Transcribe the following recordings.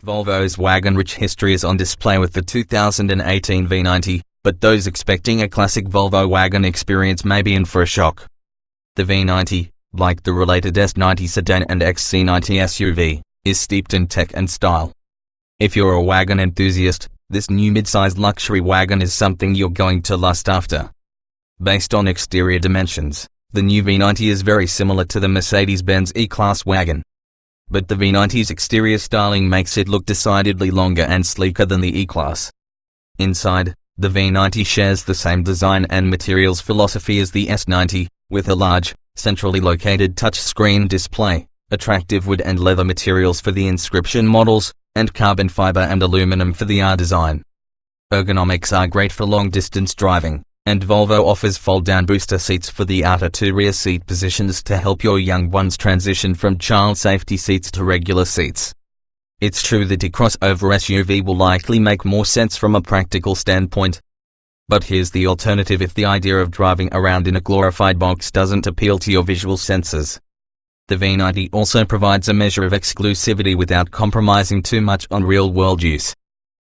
Volvo's wagon-rich history is on display with the 2018 V90, but those expecting a classic Volvo wagon experience may be in for a shock. The V90, like the related S90 sedan and XC90 SUV, is steeped in tech and style. If you're a wagon enthusiast, this new mid-sized luxury wagon is something you're going to lust after. Based on exterior dimensions, the new V90 is very similar to the Mercedes-Benz E-Class wagon. But the V90's exterior styling makes it look decidedly longer and sleeker than the E-Class. Inside, the V90 shares the same design and materials philosophy as the S90, with a large, centrally located touchscreen display, attractive wood and leather materials for the inscription models, and carbon fiber and aluminum for the R design. Ergonomics are great for long-distance driving, and Volvo offers fold-down booster seats for the outer two rear seat positions to help your young ones transition from child safety seats to regular seats. It's true that a crossover SUV will likely make more sense from a practical standpoint. But here's the alternative if the idea of driving around in a glorified box doesn't appeal to your visual senses. The V90 also provides a measure of exclusivity without compromising too much on real-world use.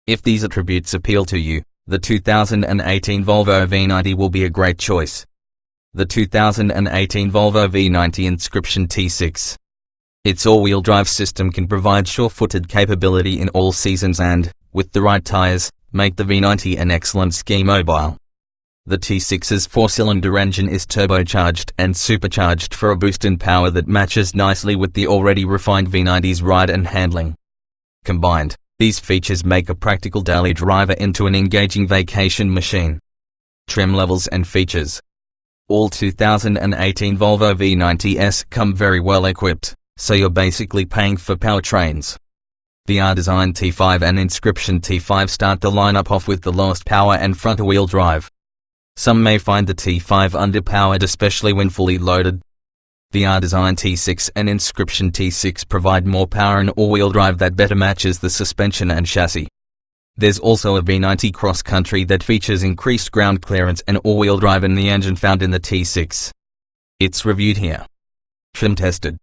If these attributes appeal to you, the 2018 Volvo V90 will be a great choice. The 2018 Volvo V90 Inscription T6. Its all-wheel drive system can provide sure-footed capability in all seasons and, with the right tires, make the V90 an excellent ski mobile. The T6's four-cylinder engine is turbocharged and supercharged for a boost in power that matches nicely with the already refined V90's ride and handling. Combined, these features make a practical daily driver into an engaging vacation machine. Trim levels and features. All 2018 Volvo V90s come very well equipped, so you're basically paying for powertrains. The R-Design T5 and Inscription T5 start the lineup off with the lowest power and front-wheel drive. Some may find the T5 underpowered, especially when fully loaded. The R-Design T6 and Inscription T6 provide more power and all-wheel drive that better matches the suspension and chassis. There's also a V90 Cross Country that features increased ground clearance and all-wheel drive in the engine found in the T6. It's reviewed here. Trim tested.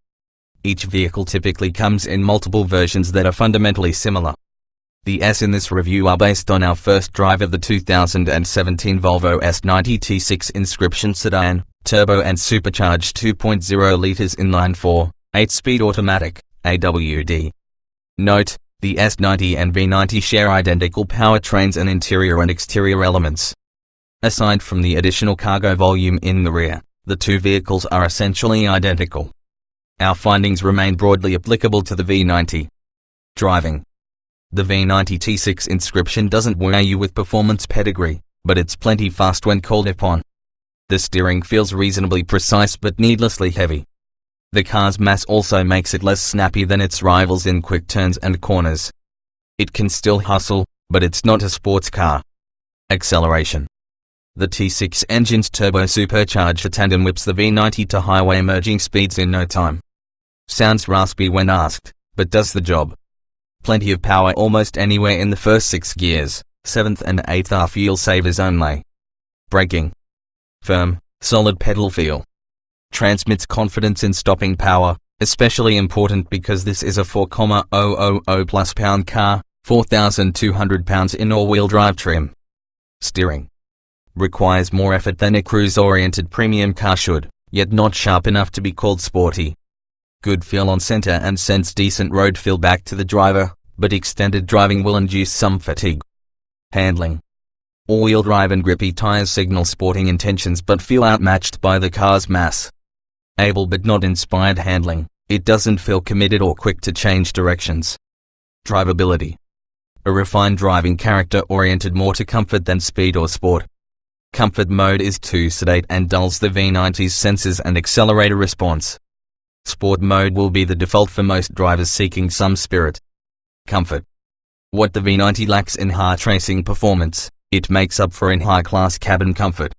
Each vehicle typically comes in multiple versions that are fundamentally similar. The S in this review are based on our first drive of the 2017 Volvo S90 T6 Inscription Sedan, turbo and supercharged 2.0 litres inline-4, 8-speed automatic, AWD. Note, the S90 and V90 share identical powertrains and interior and exterior elements. Aside from the additional cargo volume in the rear, the two vehicles are essentially identical. Our findings remain broadly applicable to the V90. Driving. The V90 T6 Inscription doesn't wow you with performance pedigree, but it's plenty fast when called upon. The steering feels reasonably precise but needlessly heavy. The car's mass also makes it less snappy than its rivals in quick turns and corners. It can still hustle, but it's not a sports car. Acceleration. The T6 engine's turbo-supercharged tandem whips the V90 to highway merging speeds in no time. Sounds raspy when asked, but does the job. Plenty of power almost anywhere in the first 6 gears, 7th and 8th are fuel savers only. Braking. Firm, solid pedal feel. Transmits confidence in stopping power, especially important because this is a 4,000 plus pound car, 4,200 pounds in all-wheel drive trim. Steering. Requires more effort than a cruise-oriented premium car should, yet not sharp enough to be called sporty. Good feel on center and sends decent road feel back to the driver, but extended driving will induce some fatigue. Handling. All-wheel drive and grippy tires signal sporting intentions but feel outmatched by the car's mass. Able but not inspired handling, it doesn't feel committed or quick to change directions. Drivability. A refined driving character oriented more to comfort than speed or sport. Comfort mode is too sedate and dulls the V90's senses and accelerator response. Sport mode will be the default for most drivers seeking some spirit. Comfort. What the V90 lacks in heart racing performance, it makes up for in high-class cabin comfort.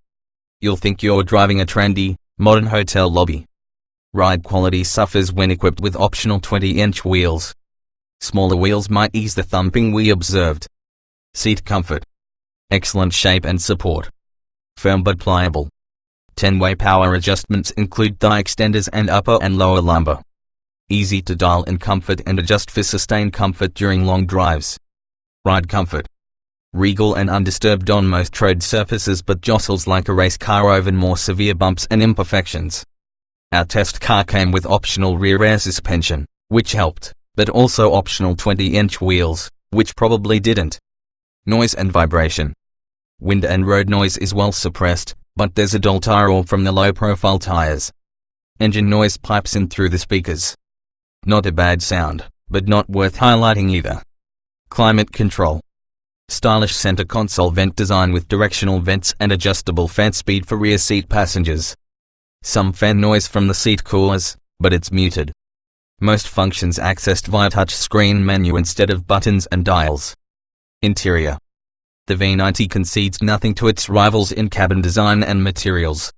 You'll think you're driving a trendy, modern hotel lobby. Ride quality suffers when equipped with optional 20-inch wheels. Smaller wheels might ease the thumping we observed. Seat comfort. Excellent shape and support. Firm but pliable. 10-way power adjustments include thigh extenders and upper and lower lumbar. easy to dial in comfort and adjust for sustained comfort during long drives. Ride comfort. Regal and undisturbed on most road surfaces but jostles like a race car over more severe bumps and imperfections. Our test car came with optional rear air suspension, which helped, but also optional 20-inch wheels, which probably didn't. Noise and vibration. Wind and road noise is well suppressed, but there's a dull tire roar from the low-profile tires. Engine noise pipes in through the speakers. Not a bad sound, but not worth highlighting either. Climate control. Stylish center console vent design with directional vents and adjustable fan speed for rear seat passengers. Some fan noise from the seat coolers, but it's muted. Most functions accessed via touchscreen menu instead of buttons and dials. Interior. The V90 concedes nothing to its rivals in cabin design and materials.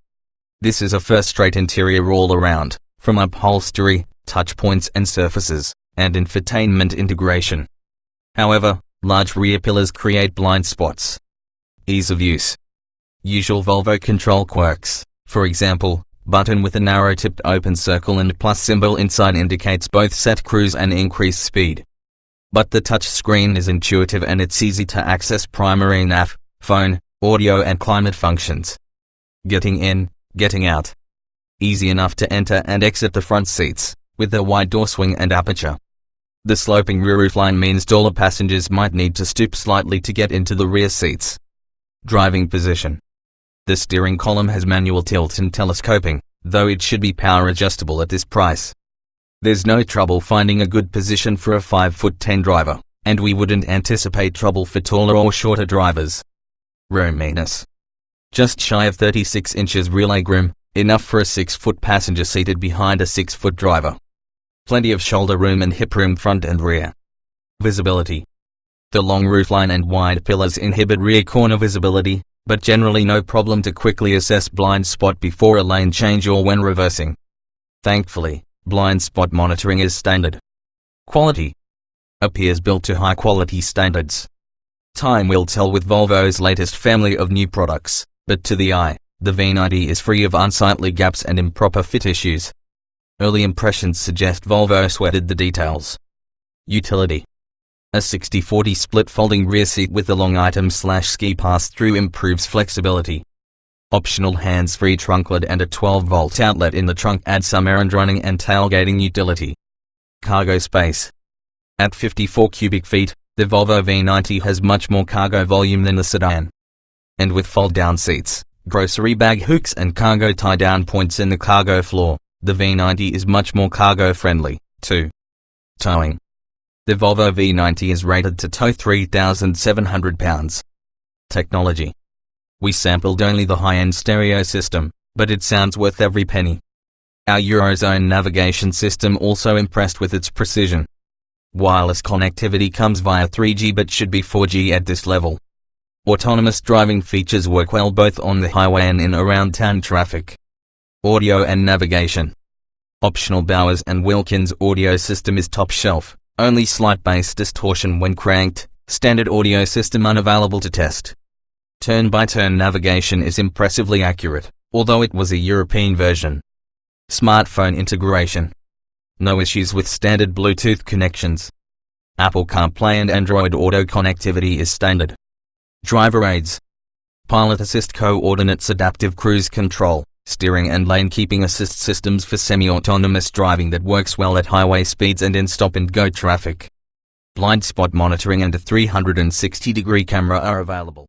This is a first-rate interior all around, from upholstery, touchpoints and surfaces, and infotainment integration. However, large rear pillars create blind spots. Ease of use. Usual Volvo control quirks, for example, button with a narrow-tipped open circle and plus symbol inside indicates both set cruise and increase speed. But the touch screen is intuitive and it's easy to access primary nav, phone, audio and climate functions. Getting in, getting out. Easy enough to enter and exit the front seats, with a wide door swing and aperture. The sloping rear roofline means taller passengers might need to stoop slightly to get into the rear seats. Driving position. The steering column has manual tilt and telescoping, though it should be power adjustable at this price. There's no trouble finding a good position for a 5'10" driver, and we wouldn't anticipate trouble for taller or shorter drivers. Roominess. Just shy of 36 inches rear legroom, enough for a 6-foot passenger seated behind a 6-foot driver. Plenty of shoulder room and hip room front and rear. Visibility. The long roofline and wide pillars inhibit rear corner visibility, but generally no problem to quickly assess blind spot before a lane change or when reversing. Thankfully, blind spot monitoring is standard. Quality. Appears built to high-quality standards. Time will tell with Volvo's latest family of new products, but to the eye, the V90 is free of unsightly gaps and improper fit issues. Early impressions suggest Volvo sweated the details. Utility. A 60/40 split folding rear seat with a long item/ski pass-through improves flexibility. Optional hands-free trunk lid and a 12-volt outlet in the trunk add some errand running and tailgating utility. Cargo space. At 54 cubic feet, the Volvo V90 has much more cargo volume than the sedan. And with fold-down seats, grocery bag hooks and cargo tie-down points in the cargo floor, the V90 is much more cargo-friendly, too. Towing. The Volvo V90 is rated to tow 3,700 pounds. Technology. We sampled only the high-end stereo system, but it sounds worth every penny. Our Eurozone navigation system also impressed with its precision. Wireless connectivity comes via 3G but should be 4G at this level. Autonomous driving features work well both on the highway and in around town traffic. Audio and navigation. Optional Bowers & Wilkins audio system is top shelf, only slight bass distortion when cranked, standard audio system unavailable to test. Turn-by-turn navigation is impressively accurate, although it was a European version. Smartphone integration. No issues with standard Bluetooth connections. Apple CarPlay and Android Auto connectivity is standard. Driver aids. Pilot assist coordinates adaptive cruise control, steering and lane keeping assist systems for semi-autonomous driving that works well at highway speeds and in stop-and-go traffic. Blind spot monitoring and a 360-degree camera are available.